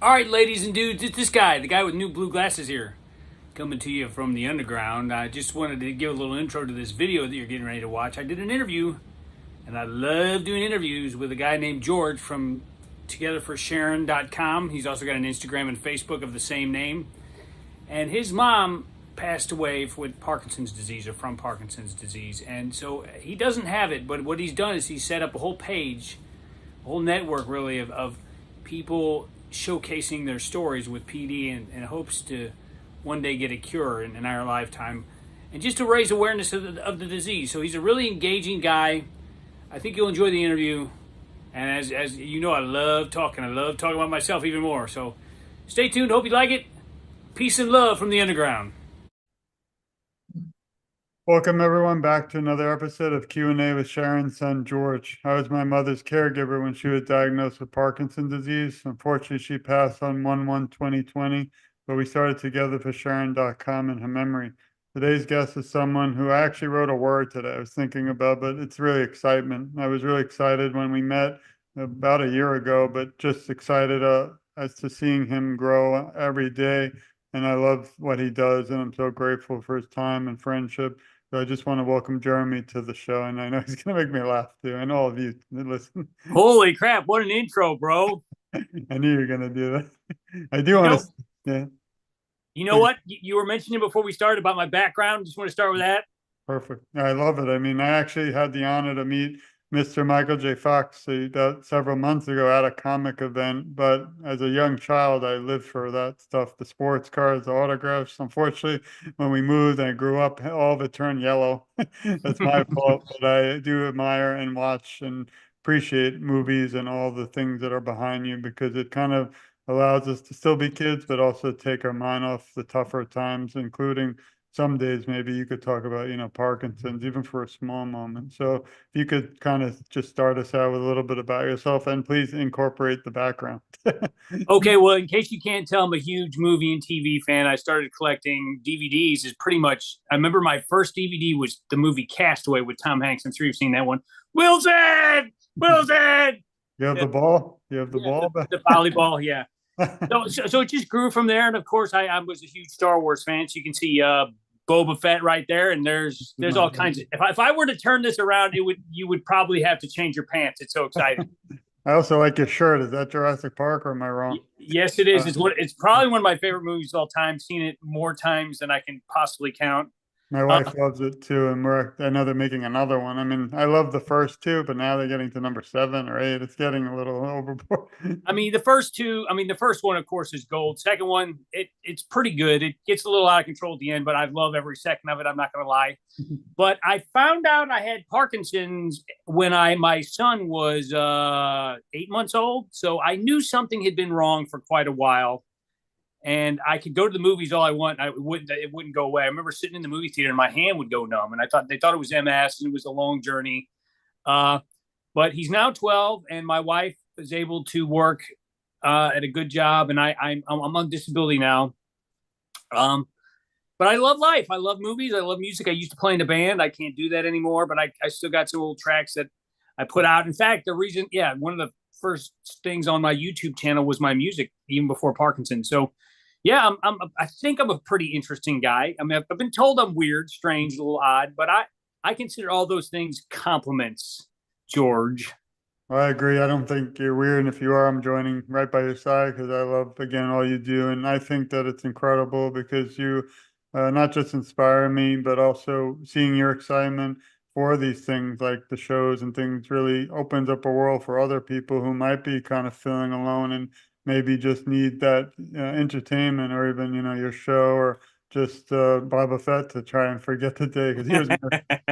All right, ladies and dudes, it's this guy, the guy with new blue glasses here, coming to you from the underground. I just wanted to give a little intro to this video that you're getting ready to watch. I did an interview, and I love doing interviews with a guy named George from TogetherForSharon.com. He's also got an Instagram and Facebook of the same name. And his mom passed away with Parkinson's disease or from Parkinson's disease. And so he doesn't have it, but what he's done is he's set up a whole page, a whole network really of people showcasing their stories with PD and hopes to one day get a cure in our lifetime and just to raise awareness of the disease. So he's a really engaging guy. I think you'll enjoy the interview. And as you know, I love talking. I love talking about myself even more. So stay tuned. Hope you like it. Peace and love from the underground. Welcome everyone back to another episode of Q&A with Sharon's son George. I was my mother's caregiver when she was diagnosed with Parkinson's disease. Unfortunately, she passed on 1/1/2020, but we started TogetherForSharon.com in her memory. Today's guest is someone who I actually wrote a word today I was thinking about, but it's really excitement. I was really excited when we met about a year ago, but just excited as to seeing him grow every day. And I love what he does, and I'm so grateful for his time and friendship. So I just want to welcome Jeremy to the show, and I know he's going to make me laugh too, and all of you listen. Holy crap! What an intro, bro. I knew you were going to do that. I do You want know, to, yeah, you know please. what? You were mentioning before we started about my background. Just want to start with that. Perfect. I love it. I mean, I actually had the honor to meet Mr. Michael J. Fox several months ago at a comic event. But as a young child, I lived for that stuff, the sports cards, the autographs. Unfortunately, when we moved and I grew up, all of it turned yellow. That's my fault. But I do admire and watch and appreciate movies and all the things that are behind you because it kind of allows us to still be kids, but also take our mind off the tougher times, including some days maybe you could talk about, Parkinson's, even for a small moment. So if you could kind of just start us out with a little bit about yourself and please incorporate the background. Okay, well, in case you can't tell, I'm a huge movie and TV fan. I started collecting DVDs. Is pretty much. I remember my first DVD was the movie Castaway with Tom Hanks. I'm sure you've seen that one. Wilson, Wilson. You have Yeah, the ball? You have the yeah, ball back? the volleyball. Yeah. So it just grew from there, and of course, I was a huge Star Wars fan. So you can see Boba Fett right there, and there's all kinds of. If I were to turn this around, you would probably have to change your pants. It's so exciting. I also like your shirt. Is that Jurassic Park or am I wrong? Yes, it is. It's probably one of my favorite movies of all time. Seen it more times than I can possibly count. My wife loves it too, and I know they're making another one. I mean, I love the first two, but now they're getting to number 7 or 8. It's getting a little overboard. I mean, the first two. I mean, the first one, of course, is gold. Second one, it's pretty good. It gets a little out of control at the end, but I love every second of it. I'm not going to lie. But I found out I had Parkinson's when my son was 8 months old, so I knew something had been wrong for quite a while. And I could go to the movies all I want. It wouldn't go away. I remember sitting in the movie theater and my hand would go numb, and they thought it was MS and it was a long journey. But he's now 12, and my wife is able to work at a good job, and I'm on disability now. But I love life. I love movies. I love music. I used to play in a band. I can't do that anymore, but I still got some old tracks that I put out. In fact, one of the first things on my YouTube channel was my music, even before Parkinson. So yeah, I think I'm a pretty interesting guy. I mean, I've been told I'm weird, strange, a little odd, but I consider all those things compliments, George. I agree. I don't think you're weird. And if you are, I'm joining right by your side because I love, again, all you do. And I think that it's incredible because you not just inspire me, but also seeing your excitement for these things like the shows and things really opens up a world for other people who might be kind of feeling alone and maybe just need that entertainment or even, your show or just Boba Fett to try and forget the day because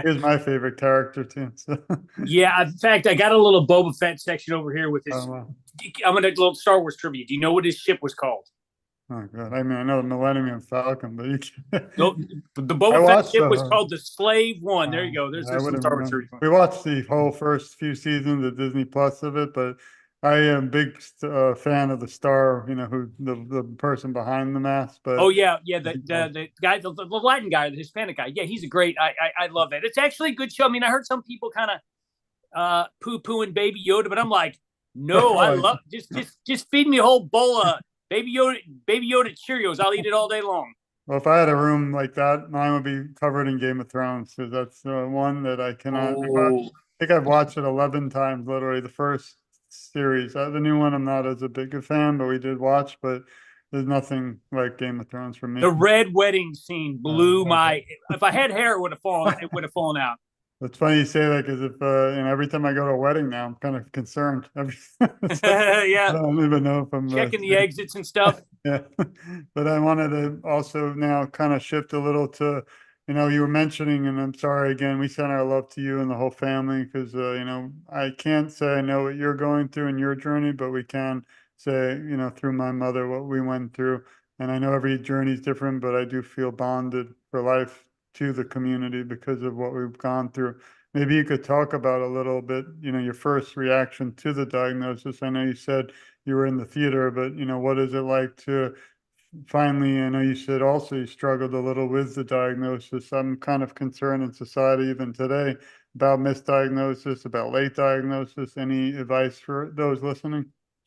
here's my favorite character too. So. Yeah, in fact, I got a little Boba Fett section over here with his. Oh, wow. I'm gonna little Star Wars trivia. Do you know what his ship was called? Oh, God. I mean, I know the Millennium Falcon, but you can't. No, the Boba Fett ship was called the Slave One. There you go. There's some Star Wars trivia. We watched the whole first few seasons of Disney Plus of it, but I am a big fan of the star, who the person behind the mask. But oh yeah, the guy, the Latin guy, the Hispanic guy. Yeah, he's a great. I love that. It's actually a good show. I mean, I heard some people kind of poo pooing Baby Yoda, but I'm like, no, I love just feed me a whole bowl of Baby Yoda Cheerios. I'll eat it all day long. Well, if I had a room like that, mine would be covered in Game of Thrones because that's one that I cannot. Oh, I think I've watched it 11 times, literally the first series. The new one, I'm not as a big a fan, but we did watch. But there's nothing like Game of Thrones for me. the red wedding scene blew Uh, my. If I had hair, it would have fallen. It would have fallen out. It's funny you say that because if every time I go to a wedding now, I'm kind of concerned. It's like, I Yeah, don't even know if I'm checking the exits and stuff. yeah. But I wanted to also now kind of shift a little to, you were mentioning, and I'm sorry again, we send our love to you and the whole family because, I can't say I know what you're going through in your journey, but we can say, through my mother, what we went through. And I know every journey is different, but I do feel bonded for life to the community because of what we've gone through. Maybe you could talk about a little bit, your first reaction to the diagnosis. I know you said you were in the theater, but what is it like to finally, I know you said also you struggled a little with the diagnosis. I'm kind of concerned in society even today about misdiagnosis, about late diagnosis. Any advice for those listening?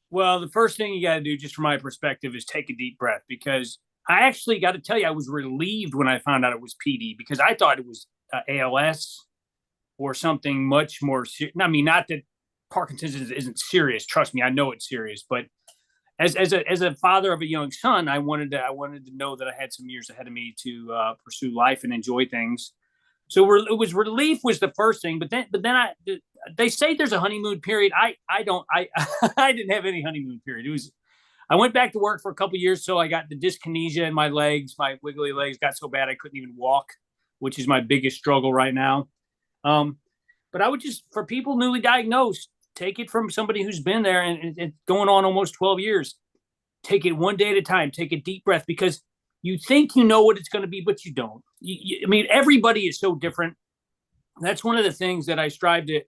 Well, the first thing you got to do, just from my perspective, is take a deep breath because I actually got to tell you, I was relieved when I found out it was PD because I thought it was ALS or something much more. I mean, not that Parkinson's isn't serious. Trust me, I know it's serious. But as a father of a young son, I wanted to know that I had some years ahead of me to pursue life and enjoy things. So it was relief was the first thing, but then they say there's a honeymoon period. I don't I didn't have any honeymoon period. It was I went back to work for a couple of years, so I got the dyskinesia in my legs. My wiggly legs got so bad I couldn't even walk, which is my biggest struggle right now. Um, but I would just, for people newly diagnosed, take it from somebody who's been there and going on almost 12 years. Take it one day at a time. Take a deep breath because you think you know what it's going to be, but you don't. I mean, everybody is so different. That's one of the things that I strive to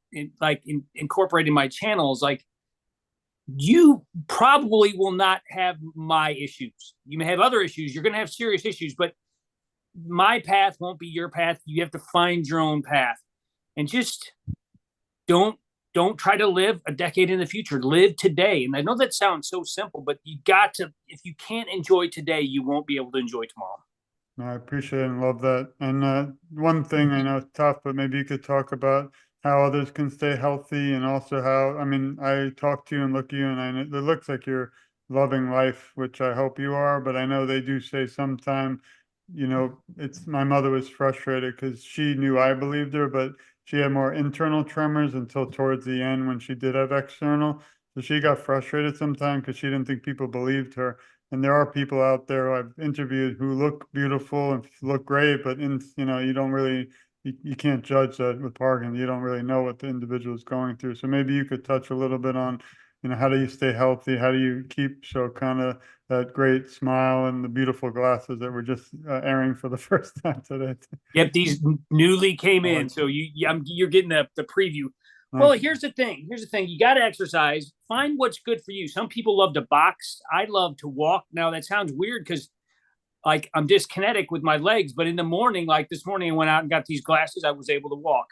incorporate in my channels. Like, you probably will not have my issues. You may have other issues. You're going to have serious issues, but my path won't be your path. You have to find your own path, and just don't don't try to live a decade in the future. Live today. And I know that sounds so simple, but you got to. If you can't enjoy today, you won't be able to enjoy tomorrow. No, I appreciate and love that. And one thing I know it's tough, but maybe you could talk about how others can stay healthy and also how, I mean, I talk to you and look at you and it looks like you're loving life, which I hope you are, but I know they do say sometime, it's my mother was frustrated because she knew I believed her, but she had more internal tremors until towards the end when she did have external. So she got frustrated sometimes because she didn't think people believed her. And there are people out there I've interviewed who look beautiful and look great, but you don't really, you can't judge that with Parkinson. You don't really know what the individual is going through. So maybe you could touch a little bit on, how do you stay healthy? How do you keep so kind of that great smile and the beautiful glasses that we're just airing for the first time today? Yep, these newly came in, Like, so you're getting the preview. Well, thank you. here's the thing. Here's the thing. You got to exercise. Find what's good for you. Some people love to box. I love to walk. Now that sounds weird because like I'm dyskinetic with my legs, but in the morning, like this morning, I went out and got these glasses. I was able to walk.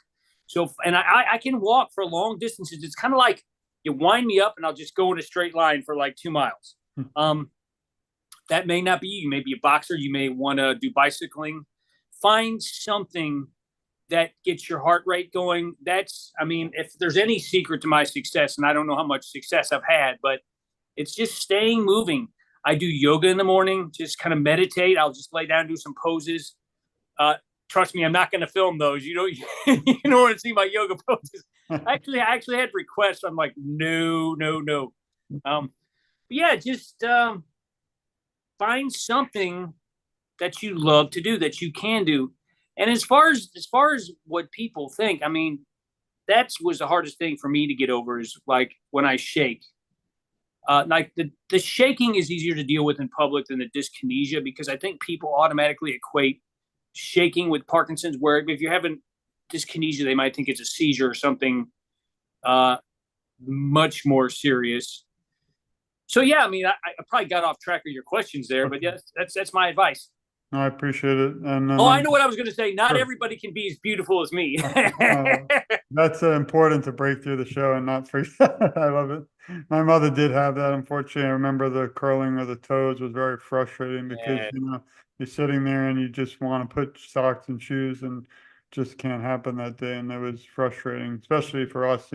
So, and I can walk for long distances. It's kind of like you wind me up and I'll just go in a straight line for like 2 miles. That may not be you. You may be a boxer. You may want to do bicycling. Find something that gets your heart rate going. I mean, if there's any secret to my success, and I don't know how much success I've had, but it's just staying moving. I do yoga in the morning, just kind of meditate. I'll just lay down, do some poses. Trust me, I'm not going to film those. You don't want to see my yoga poses. I actually had requests. I'm like, no, no, no. But yeah, just find something that you love to do, that you can do. And as far as what people think, I mean, that was the hardest thing for me to get over is like when I shake. Like the shaking is easier to deal with in public than the dyskinesia because I think people automatically equate shaking with Parkinson's, where if you're having dyskinesia, they might think it's a seizure or something much more serious. So yeah, I mean, I probably got off track of your questions there, but yes, that's my advice. I appreciate it. And Oh, then I know what I was going to say. Not sure. everybody can be as beautiful as me. That's important to break through the show and not forget. I love it. My mother did have that. Unfortunately, I remember the curling of the toes was very frustrating because, Yeah. you're sitting there and you just want to put socks and shoes and just can't happen that day. And it was frustrating, especially for us.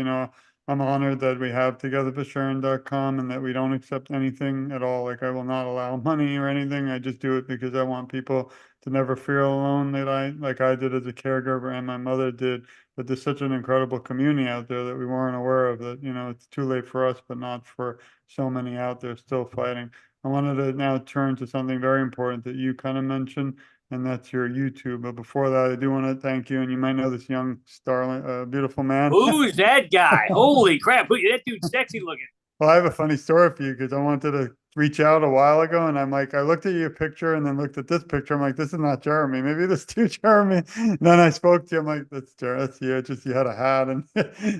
I'm honored that we have TogetherForSharon.com and that we don't accept anything at all. Like I will not allow money or anything. I just do it because I want people to never feel alone like I did as a caregiver and my mother did. But there's such an incredible community out there that we weren't aware of that, it's too late for us, but not for so many out there still fighting. I wanted to now turn to something very important that you kind of mentioned, and that's your YouTube. But before that, I do want to thank you, and you might know this young starling, beautiful man. Who's that guy? Holy crap. That dude's sexy looking. Well, I have a funny story for you because I wanted to reach out a while ago and I'm like, I looked at your picture and then looked at this picture. I'm like, this is not Jeremy. Maybe this too Jeremy. And then I spoke to you. I'm like, that's Jeremy. That's you. Just you had a hat and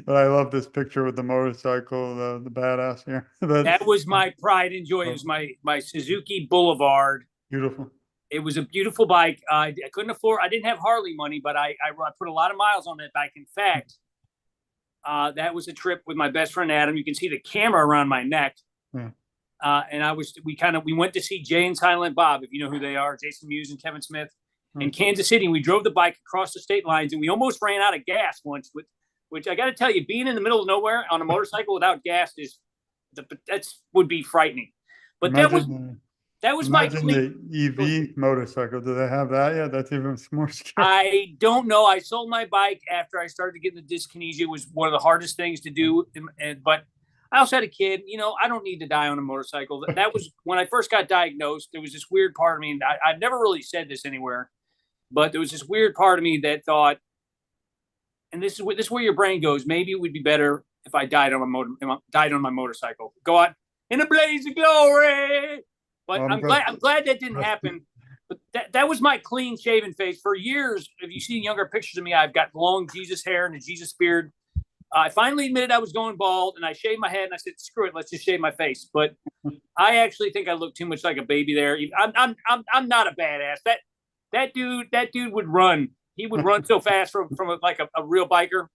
but I love this picture with the motorcycle, the badass here. But That was my pride and joy. It was my Suzuki Boulevard. beautiful. It was a beautiful bike. I couldn't afford. I didn't have Harley money, but I put a lot of miles on that bike. In fact, that was a trip with my best friend Adam. You can see the camera around my neck. Yeah. And we went to see Jay and Silent Bob, if you know who they are, Jason Mewes and Kevin Smith, in Kansas City. And we drove the bike across the state lines, and we almost ran out of gas once. Which I got to tell you, being in the middle of nowhere on a motorcycle without gas would be frightening. But that was my the EV motorcycle. Do they have that yet? That's even more scary. I don't know. I sold my bike after I started getting the dyskinesia. It was one of the hardest things to do. But I also had a kid. I don't need to die on a motorcycle. That was when I first got diagnosed. There was this weird part of me. I've never really said this anywhere, but there was this weird part of me that thought, and this is where your brain goes. Maybe it would be better if I died on my motorcycle. Go out in a blaze of glory. But I'm glad that didn't happen. But that was my clean shaven face for years. If you see younger pictures of me, I've got long Jesus hair and a Jesus beard. I finally admitted I was going bald, and I shaved my head, and I said, "Screw it, let's just shave my face." But I actually think I look too much like a baby there. I'm not a badass. That dude would run. He would run so fast from a real biker.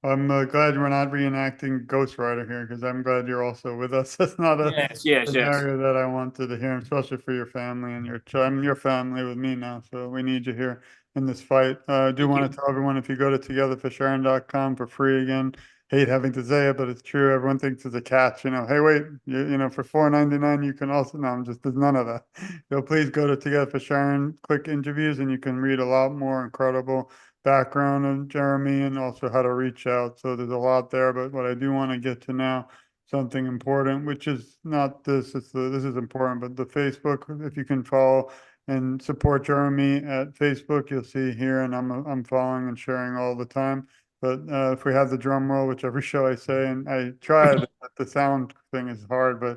I'm glad we're not reenacting Ghost Rider here because I'm glad you're also with us. That's not a scenario that I wanted to hear, especially for your family and your family with me now. So we need you here in this fight. I do want to tell everyone if you go to togetherforsharon.com for free again. Hate having to say it, but it's true. Everyone thinks it's a catch. Hey, wait, for $4.99 you can also. No, there's none of that. Please go to Together for Sharon, click interviews, and you can read a lot more incredible background of Jeremy and also how to reach out. So there's a lot there, but what I do want to get to now, something important, which is not this, this is important, but the Facebook, if you can follow and support Jeremy at Facebook, you'll see here, and I'm following and sharing all the time. But if we have the drum roll, which every show I say, and I tried, the sound thing is hard, but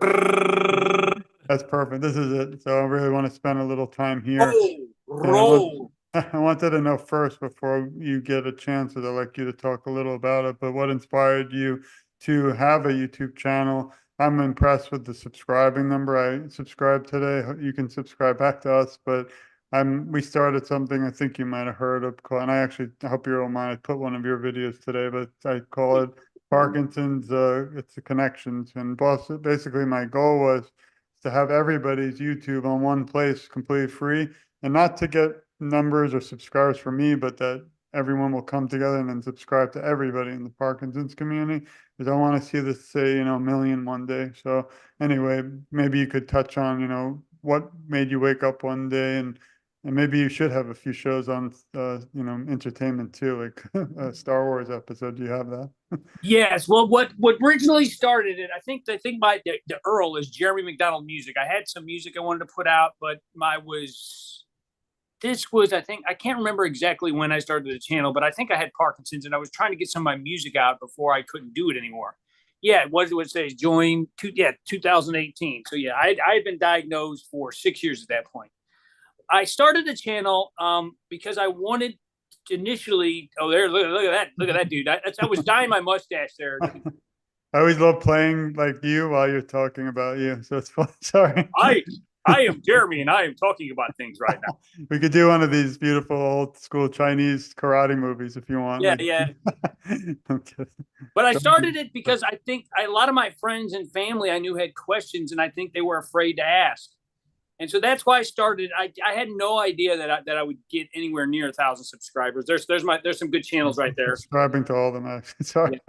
that's perfect. This is it. So I really want to spend a little time here. Roll. I wanted to know first before you get a chance, I'd like you to talk a little about it, but what inspired you to have a YouTube channel? I'm impressed with the subscribing number. I subscribed today. You can subscribe back to us, but we started something I think you might have heard of, and I hope you don't mind. I put one of your videos today, but I call it Parkinson's. It's the connections, and basically my goal was to have everybody's YouTube on one place, completely free, and not to get numbers or subscribers for me, but that everyone will come together and then subscribe to everybody in the Parkinson's community. Because I want to see this say, a million one day. So anyway, maybe you could touch on, what made you wake up one day, and maybe you should have a few shows on, entertainment too, like a Star Wars episode. Do you have that? Yes. Well, what originally started it, I think by the Earl is Jeremy McDonald Music. I had some music I wanted to put out, but I think, I can't remember exactly when I started the channel, but I think I had Parkinson's and I was trying to get some of my music out before I couldn't do it anymore. Yeah, it would say join 2018. So yeah, I had been diagnosed for 6 years at that point. I started the channel because I wanted to initially. Oh, look at that dude. I was dyeing my mustache there. I always love playing like you while you're talking about you. So it's fun. Sorry. I am Jeremy, and I am talking about things right now. We could do one of these beautiful old school Chinese karate movies if you want. Yeah, Like, yeah. okay. But I started it because I think a lot of my friends and family I knew had questions, and I think they were afraid to ask. And so that's why I started. I had no idea that I would get anywhere near 1,000 subscribers. There's some good channels right there. Subscribing to all of them, actually. Sorry.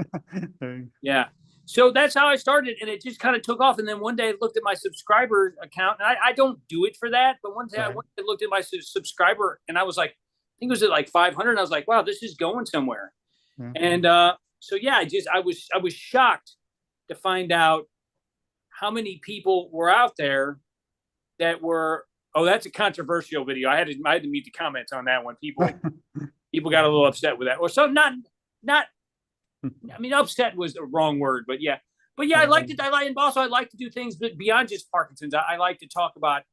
Yeah. Yeah. So that's how I started, and it just kind of took off. And then one day I looked at my subscriber account, and I don't do it for that. But one day I looked at my subscriber, and I was like, I think it was at like 500. And I was like, wow, this is going somewhere. Yeah. And so yeah, I was shocked to find out how many people were out there that were. Oh, that's a controversial video. I had to meet the comments on that one. People got a little upset with that, or so not. I mean, upset was the wrong word, but yeah. But yeah, I like to. And also I like to do things beyond just Parkinson's. I like to talk about.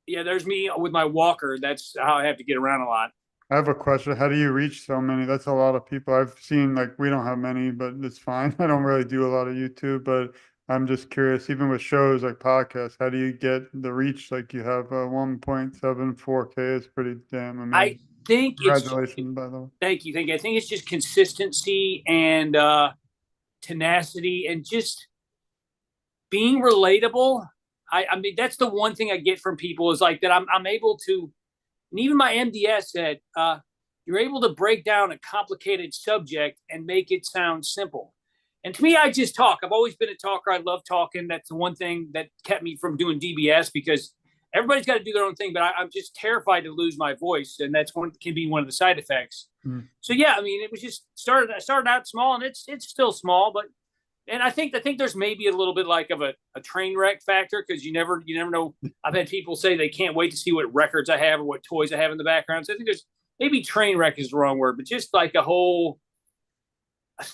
Yeah, there's me with my walker. That's how I have to get around a lot. I have a question. How do you reach so many? That's a lot of people. I've seen, like, we don't have many, but it's fine. I don't really do a lot of YouTube, but I'm just curious, even with shows like podcasts, how do you get the reach? Like, you have 1.74K is pretty damn amazing. I think Congratulations, by the way. Thank you. I think it's just consistency and tenacity and just being relatable. I mean, that's the one thing I get from people is like that I'm able to, and even my MDS said, you're able to break down a complicated subject and make it sound simple. And to me, I just talk. I've always been a talker. I love talking. That's the one thing that kept me from doing DBS because everybody's got to do their own thing, but I'm just terrified to lose my voice, and that's can be one of the side effects. So yeah, I mean, it was just I started out small, and it's still small, but and I think there's maybe a little bit like of a train wreck factor because you never know. I've had people say they can't wait to see what records I have or what toys I have in the background. So I think there's maybe train wreck is the wrong word, but just like a whole,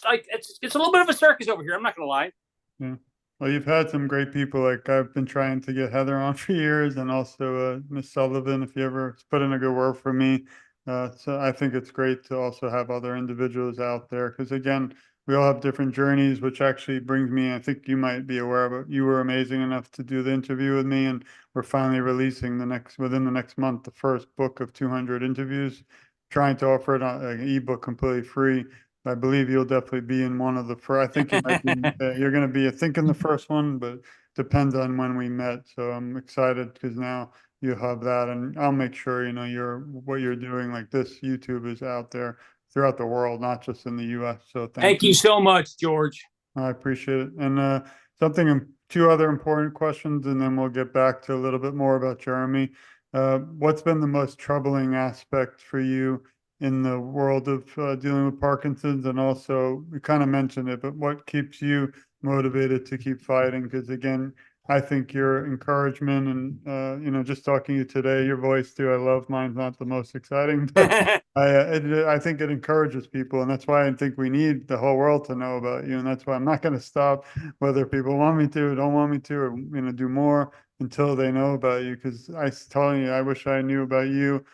like it's a little bit of a circus over here. I'm not gonna lie. Yeah. Well, you've had some great people. Like, I've been trying to get Heather on for years, and also Miss Sullivan, if you ever put in a good word for me. So I think it's great to also have other individuals out there because, again, we all have different journeys, which actually brings me, I think you might be aware of it. You were amazing enough to do the interview with me, and we're finally releasing within the next month, the first book of 200 interviews, trying to offer it on an ebook completely free. I believe you'll definitely be in one of the first. I think you might be, you're going to be, I think, in the first one, but depends on when we met. So I'm excited because now you have that, and I'll make sure, what you're doing, like this YouTube is out there throughout the world, not just in the US. So thank you so much, George. I appreciate it. And two other important questions, and then we'll get back to a little bit more about Jeremy. What's been the most troubling aspect for you in the world of dealing with Parkinson's? And also, we kind of mentioned it, but what keeps you motivated to keep fighting? Because again, I think your encouragement and just talking to you today, your voice too, I love. Mine's not the most exciting, but I think it encourages people, and that's why I think we need the whole world to know about you. And that's why I'm not going to stop, whether people want me to or don't want me to, or do more until they know about you. Because I telling you, I wish I knew about you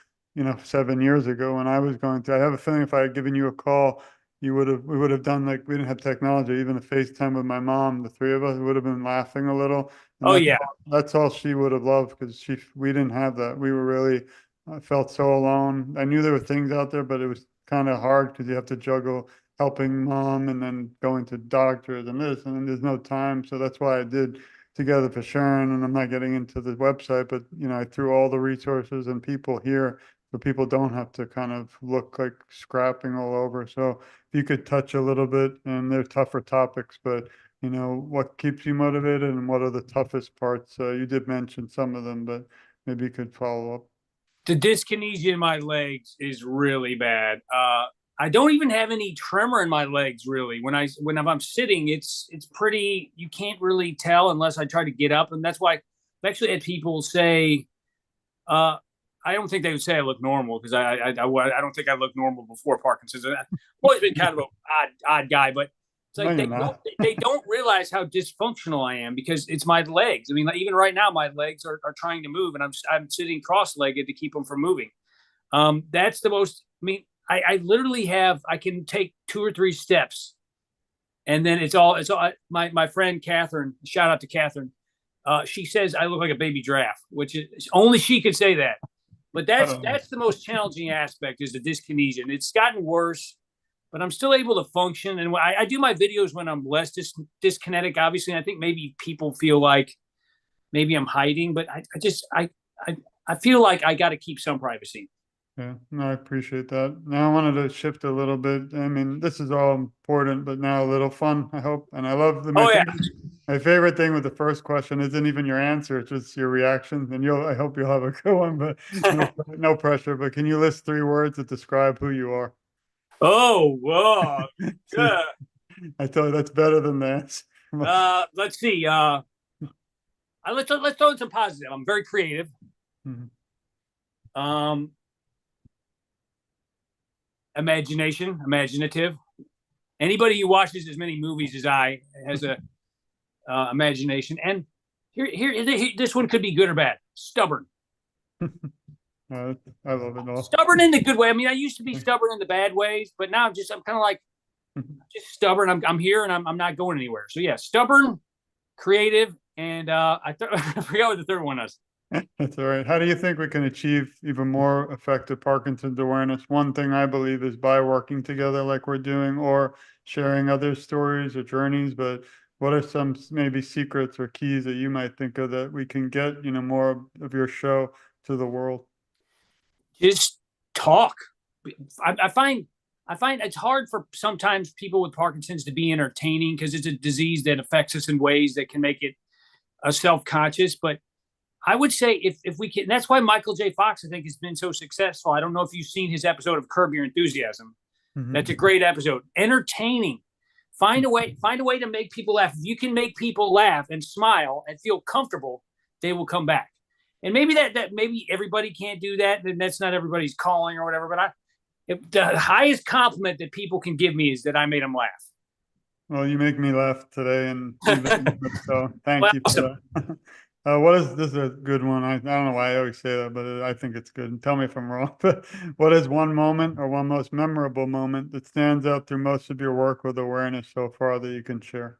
7 years ago when I was going through. I have a feeling if I had given you a call, we would have done, like, we didn't have technology, even a FaceTime with my mom, the three of us would have been laughing a little. And that's all she would have loved because we didn't have that. We were really, I felt so alone. I knew there were things out there, but it was kind of hard because you have to juggle helping mom and then going to doctors and this, and then there's no time. So that's why I did Together for Sharon, and I'm not getting into the website, but I threw all the resources and people here so people don't have to kind of look like scrapping all over. So if you could touch a little bit, and they're tougher topics, but what keeps you motivated and what are the toughest parts? You did mention some of them, but maybe you could follow up. The dyskinesia in my legs is really bad. I don't even have any tremor in my legs really. When I'm sitting, it's pretty. You can't really tell unless I try to get up, and that's why I've actually had people say, I don't think they would say I look normal because I don't think I look normal before Parkinson's. I've always been kind of an odd guy, but it's like they don't realize how dysfunctional I am because it's my legs. I mean, like, even right now, my legs are trying to move, and I'm sitting cross-legged to keep them from moving. That's the most. I mean, I literally I can take 2 or 3 steps, and then it's all. My friend Catherine. Shout out to Catherine. She says I look like a baby giraffe, which is only she could say that. But that's the most challenging aspect is the dyskinesia, and it's gotten worse. But I'm still able to function, and I do my videos when I'm less dyskinetic. Obviously, I think maybe people feel like maybe I'm hiding, but I feel like I got to keep some privacy. Yeah, no, I appreciate that. Now I wanted to shift a little bit. I mean, this is all important, but now a little fun, I hope. And I love Oh yeah. My favorite thing with the first question isn't even your answer, it's just your reaction. And I hope you'll have a good one, but no pressure. But can you list 3 words that describe who you are? Oh, whoa. See, I tell you that's better than that. Let's see. Let's throw in some positive. I'm very creative. Mhm. Um, imaginative. Anybody who watches as many movies as I has a imagination. And this one could be good or bad. Stubborn. I love it all. Stubborn in the good way. I mean, I used to be stubborn in the bad ways, but now I'm kind of like just stubborn. I'm here and I'm not going anywhere. So yeah, stubborn, creative, and I forgot what the third one is. That's all right. How do you think we can achieve even more effective Parkinson's awareness? One thing I believe is by working together like we're doing or sharing other stories or journeys. But what are some maybe secrets or keys that you might think of that we can get, more of your show to the world? Just talk. I find it's hard for sometimes people with Parkinson's to be entertaining because it's a disease that affects us in ways that can make it self-conscious. But I would say if we can, that's why Michael J. Fox, I think, has been so successful. I don't know if you've seen his episode of Curb Your Enthusiasm. Mm-hmm. That's a great episode. Entertaining. Find a way to make people laugh. If you can make people laugh and smile and feel comfortable, they will come back. And maybe that maybe everybody can't do that, and that's not everybody's calling or whatever. But the highest compliment that people can give me is that I made them laugh. Well, you make me laugh today, and so thank you for Awesome. that. This is a good one. I don't know why I always say that, but I think it's good. Tell me if I'm wrong. But what is one moment or one most memorable moment that stands out through most of your work with awareness so far that you can share?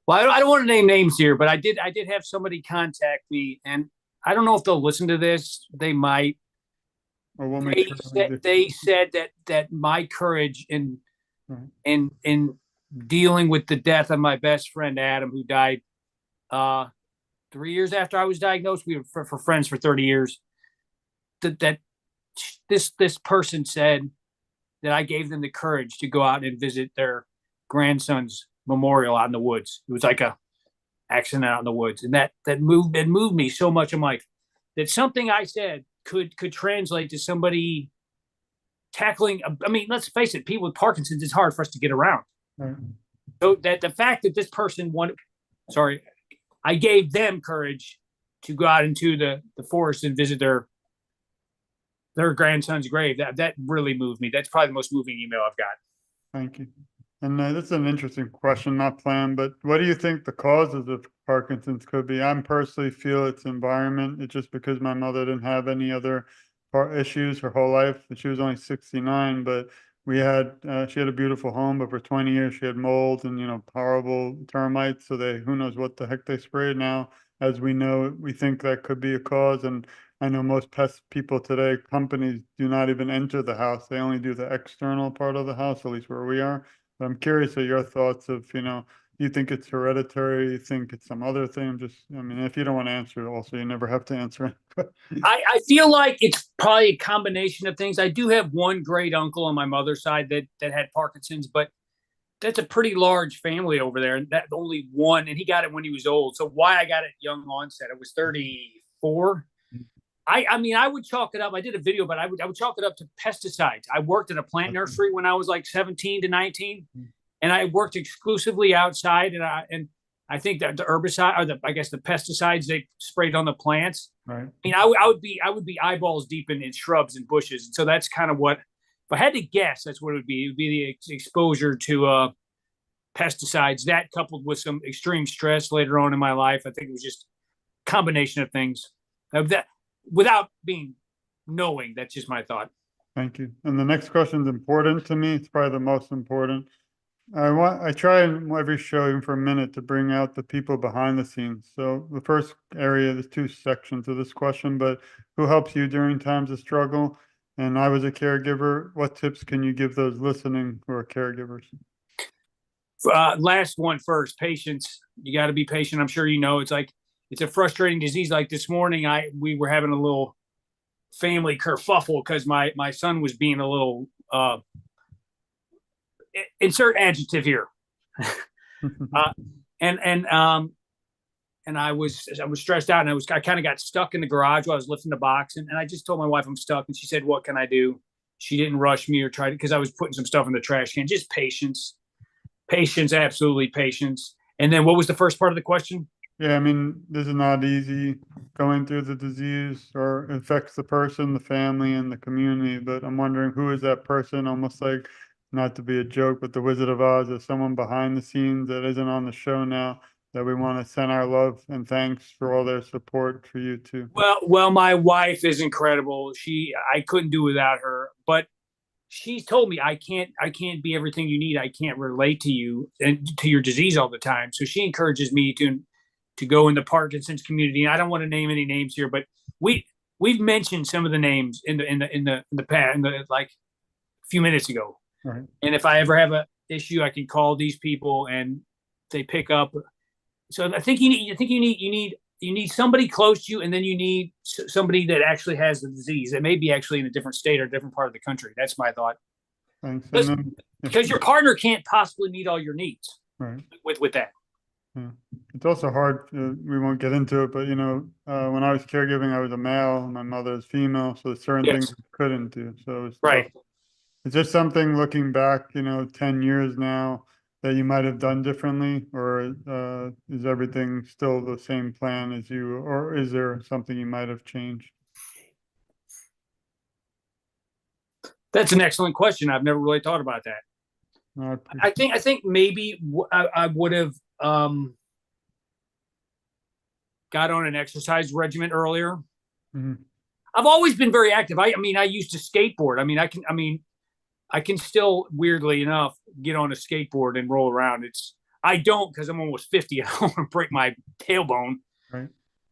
Well, I don't want to name names here, but I did have somebody contact me, and I don't know if they'll listen to this. They might. Or we'll make sure They said that my courage in Right. in dealing with the death of my best friend Adam, who died 3 years after I was diagnosed. We were for friends for 30 years. That this person said that I gave them the courage to go out and visit their grandson's memorial out in the woods. It was like a accident out in the woods, and that moved me so much. I'm like, that something I said could translate to somebody tackling. I mean, let's face it, people with Parkinson's, it's hard for us to get around. Right. So that the fact that this person I gave them courage to go out into the forest and visit their grandson's grave. That really moved me. That's probably the most moving email I've got. Thank you. And this is an interesting question, not planned, but what do you think the causes of Parkinson's could be? I personally feel it's environment. It's just because my mother didn't have any other issues her whole life. She was only 69, but she had a beautiful home, but for 20 years she had mold and, horrible termites. So who knows what the heck they sprayed now. As we know, we think that could be a cause. And I know most pest people today, companies do not even enter the house. They only do the external part of the house, at least where we are. But I'm curious of your thoughts of, you think it's hereditary? You think it's some other thing? If you don't want to answer it also, you never have to answer it. I feel like it's probably a combination of things. I do have one great uncle on my mother's side that had Parkinson's, but that's a pretty large family over there. And that only one, and he got it when he was old. So why I got it young onset, I was 34. I would chalk it up. I did a video, but I would chalk it up to pesticides. I worked at a plant nursery when I was like 17 to 19, and I worked exclusively outside. And I think that the herbicide or the pesticides they sprayed on the plants. Right. I would be eyeballs deep in shrubs and bushes. And so that's kind of what, if I had to guess, that's what it would be. It would be the exposure to pesticides, that coupled with some extreme stress later on in my life. I think it was just a combination of things that. Without knowing, that's just my thought. Thank you. And the next question is important to me. It's probably the most important. I try in every show, even for a minute, to bring out the people behind the scenes. So the first area, there's two sections of this question, but who helps you during times of struggle? And I was a caregiver. What tips can you give those listening who are caregivers? Last one first, patience. You got to be patient. I'm sure you know it's a frustrating disease. Like this morning, we were having a little family kerfuffle because my son was being a little insert adjective here, uh, and and I was stressed out, and I kind of got stuck in the garage while I was lifting the box, and I just told my wife I'm stuck, and she said, "What can I do?" She didn't rush me or try to, because I was putting some stuff in the trash can. Just patience, patience, absolutely patience. And then what was the first part of the question? Yeah, I mean, this is not easy going through the disease, or it affects the person, the family, and the community. But I'm wondering, who is that person? Almost like, not to be a joke, but the Wizard of Oz is someone behind the scenes that isn't on the show now, that we want to send our love and thanks for all their support for you too. Well, my wife is incredible. I couldn't do without her, but she's told me I can't be everything you need. I can't relate to you and to your disease all the time. So she encourages me to go in the Parkinson's community. And I don't want to name any names here, but we've mentioned some of the names in the past, like a few minutes ago. Right. And if I ever have a issue, I can call these people and they pick up. So you need somebody close to you, and then you need somebody that actually has the disease that may be actually in a different state or a different part of the country. That's my thought. Thanks. Because your partner can't possibly meet all your needs, right. with that. Yeah. It's also hard. We won't get into it, but when I was caregiving, I was a male, my mother is female, so there's certain things Yes. I couldn't do. So it's tough. Right. Is there something looking back, 10 years now, that you might have done differently, or is everything still the same plan as you, or is there something you might have changed? That's an excellent question. I've never really thought about that. No, I think maybe I would have got on an exercise regimen earlier. Mhm. I've always been very active. I mean, I used to skateboard. I can still, weirdly enough, get on a skateboard and roll around. I don't, because I'm almost 50. I don't want to break my tailbone. Right.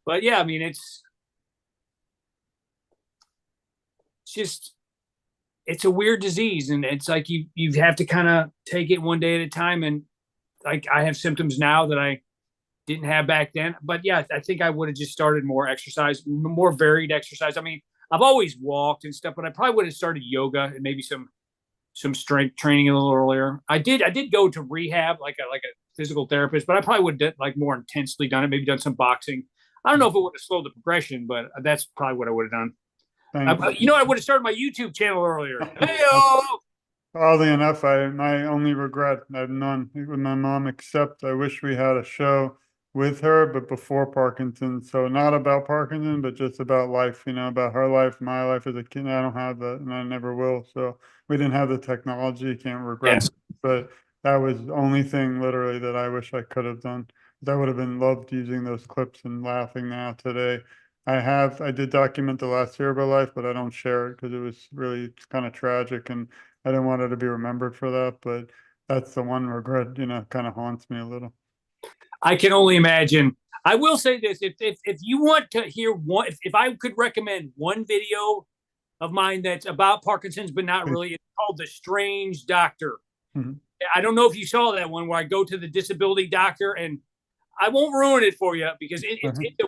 But yeah, I mean, it's just it's a weird disease, and it's like you have to kind of take it one day at a time. And like I have symptoms now that I didn't have back then. But yeah, I think I would have just started more exercise, more varied exercise. I mean, I've always walked and stuff, but I probably would have started yoga and maybe some strength training a little earlier. I did go to rehab, like a physical therapist, but I probably would have like more intensely done it. Maybe done some boxing. I don't know if it would have slowed the progression, but that's probably what I would have done. Thanks. I would have started my YouTube channel earlier. Hey, Oddly enough, my only regret, I have none with my mom, except I wish we had a show with her, but before Parkinson's. So not about Parkinson, but just about life, about her life, my life as a kid. I don't have that, and I never will. So we didn't have the technology. Can't regret yes. it. But that was the only thing literally that I wish I could have done. I would have been loved using those clips and laughing now today. I did document the last year of her life, but I don't share it because it was really kind of tragic, and I didn't want her to be remembered for that. But that's the one regret, kind of haunts me a little. I can only imagine. I will say this: if you want to hear one, if I could recommend one video of mine that's about Parkinson's, but not really, it's called "The Strange Doctor." Mm-hmm. I don't know if you saw that one where I go to the disability doctor, and I won't ruin it for you because it's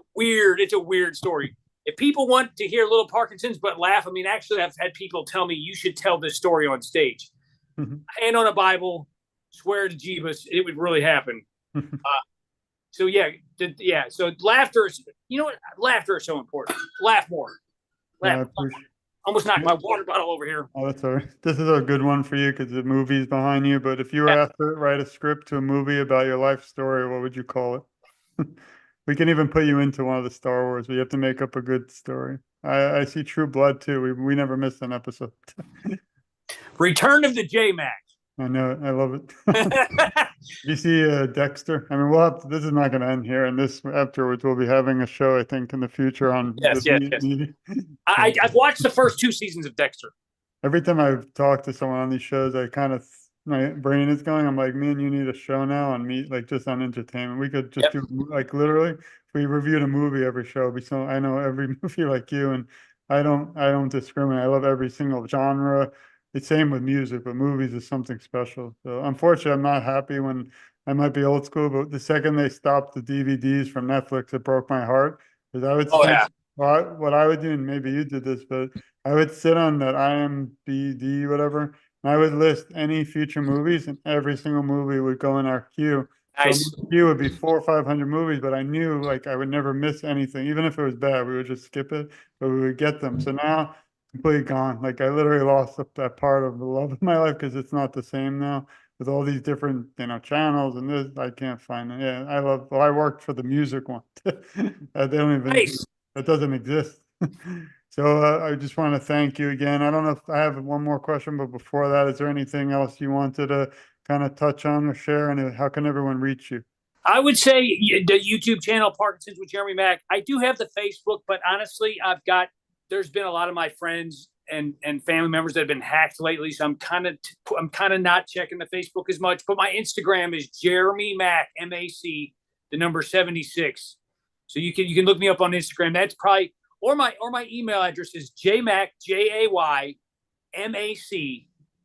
a weird story. If people want to hear little Parkinson's but laugh, I mean, actually, I've had people tell me you should tell this story on stage. Mm-hmm. Hand on a Bible, swear to Jeebus, it would really happen. So yeah. So laughter is, what? Laughter is so important. Laugh more. Laugh. Yeah, Almost knocked my water bottle over here. oh, that's all right. This is a good one for you because the movie's behind you. But if you were asked to write a script to a movie about your life story, what would you call it? We can even put you into one of the Star Wars, but you have to make up a good story. I see True Blood too. We never missed an episode. Return of the J-Mac. I know it. I love it. You see Dexter? I mean, this is not going to end here. And this afterwards, we'll be having a show, I think, in the future on yes. I've watched the first 2 seasons of Dexter. Every time I've talked to someone on these shows, I kind of my brain is going. I'm like, me and you need a show now on meet, like just on entertainment. We could just Yep. do like literally, if we reviewed a movie every show. It'd be so I know every movie like you, and I don't discriminate. I love every single genre. The same with music, but movies is something special. So unfortunately, I'm not happy when I might be old school, but the second they stopped the DVDs from Netflix, it broke my heart. Because I would Oh sit, yeah. well, what I would do, and maybe you did this, but I would sit on that IMDb, whatever, and I would list any future movies, and every single movie would go in our queue. So my Nice. queue would be 400 or 500 movies, but I knew like I would never miss anything, even if it was bad. We would just skip it, but we would get them. So now completely gone. Like I literally lost that part of the love of my life because it's not the same now with all these different, channels and this. I can't find it. Yeah, I love. Well, I worked for the music one. They don't even. Nice. That doesn't exist. So I just want to thank you again. I don't know if I have one more question, but before that, is there anything else you wanted to kind of touch on or share? And how can everyone reach you? I would say the YouTube channel Parkinson's with Jeremy Mack. I do have the Facebook, but honestly, there's been a lot of my friends and family members that have been hacked lately, so I'm kind of not checking the Facebook as much. But my Instagram is Jeremy Mack, MAC, the number 76. So you can look me up on Instagram. That's probably or my email address is jmac JAYMAC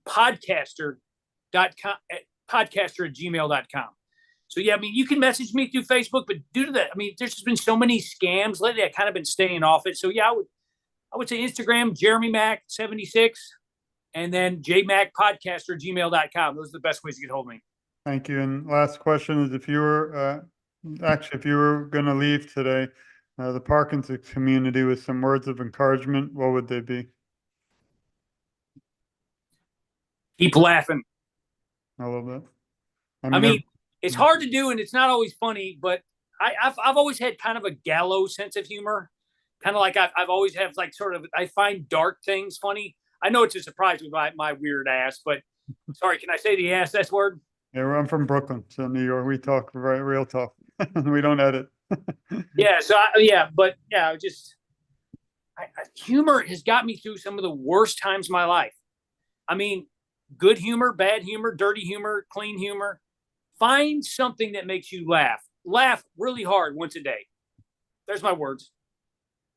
podcaster.com podcaster at gmail.com. So yeah, I mean, you can message me through Facebook, but due to that, I mean, there's just been so many scams lately. I kind of been staying off it. So yeah, I would say Instagram, Jeremy Mac 76, and then jmacpodcaster@gmail.com. Those are the best ways to get hold of me. Thank you. And last question is, if you were actually, if you were going to leave today, the Parkinson's community with some words of encouragement, what would they be? Keep laughing. I love that. I I mean, mean, it's hard to do, and it's not always funny, but I've always had kind of a gallows sense of humor. Kind of like I've always have like sort of I find dark things funny. I know it's a surprise with my weird ass, but sorry, can I say the ass S word? yeah, I'm from Brooklyn, so New York. We talk real talk. We don't edit. Yeah. So yeah, but yeah, humor has got me through some of the worst times of my life. I mean, good humor, bad humor, dirty humor, clean humor. Find something that makes you laugh. Laugh really hard once a day. There's my words.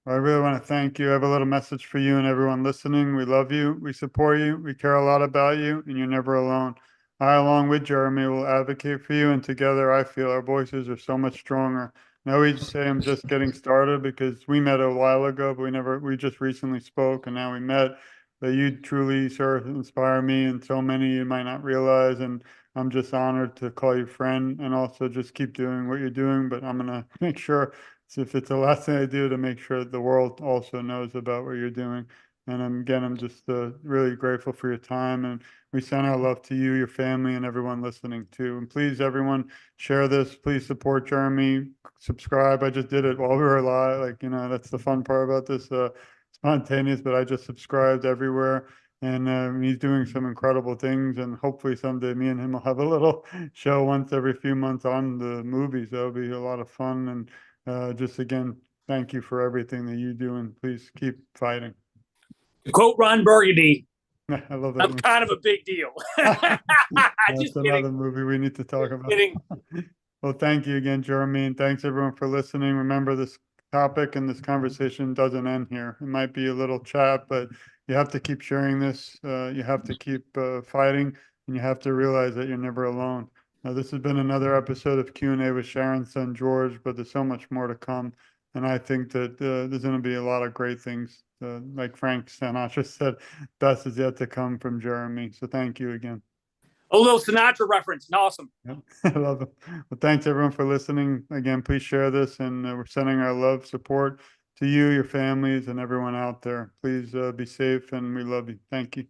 I really want to thank you. I have a little message for you and everyone listening. We love you. We support you. We care a lot about you, and you're never alone. I, along with Jeremy, will advocate for you, and together I feel our voices are so much stronger. I always say I'm just getting started because we met a while ago, but we just recently spoke and now we met. But you truly, sir, inspire me and so many you might not realize. And I'm just honored to call you friend and also just keep doing what you're doing. But I'm going to make sure, so if it's the last thing I do, to make sure that the world also knows about what you're doing. And again, I'm just really grateful for your time. And we send our love to you, your family, and everyone listening too. And please, everyone, share this. Please support Jeremy. Subscribe. I just did it while we were live. Like, that's the fun part about this. Spontaneous, but I just subscribed everywhere. And he's doing some incredible things. And hopefully someday me and him will have a little show once every few months on the movies. That'll be a lot of fun. And just again, thank you for everything that you do. And please keep fighting. To quote Ron Burgundy, I love that I'm movie. kind of a big deal. That's Just kidding. another movie we need to talk Just about. kidding. Well, thank you again, Jeremy, and thanks everyone for listening. Remember, this topic and this conversation doesn't end here. It might be a little chat, but you have to keep sharing this. You have to keep fighting, and you have to realize that you're never alone. Now, this has been another episode of Q&A with Sharon's son, George, but there's so much more to come. And I think that there's going to be a lot of great things. Like Frank Sinatra said, best is yet to come from Jeremy. So thank you again. A little Sinatra reference. Awesome. Yep. I love it. Well, thanks everyone for listening. Again, please share this, and we're sending our love, support to you, your families, and everyone out there. Please be safe, and we love you. Thank you.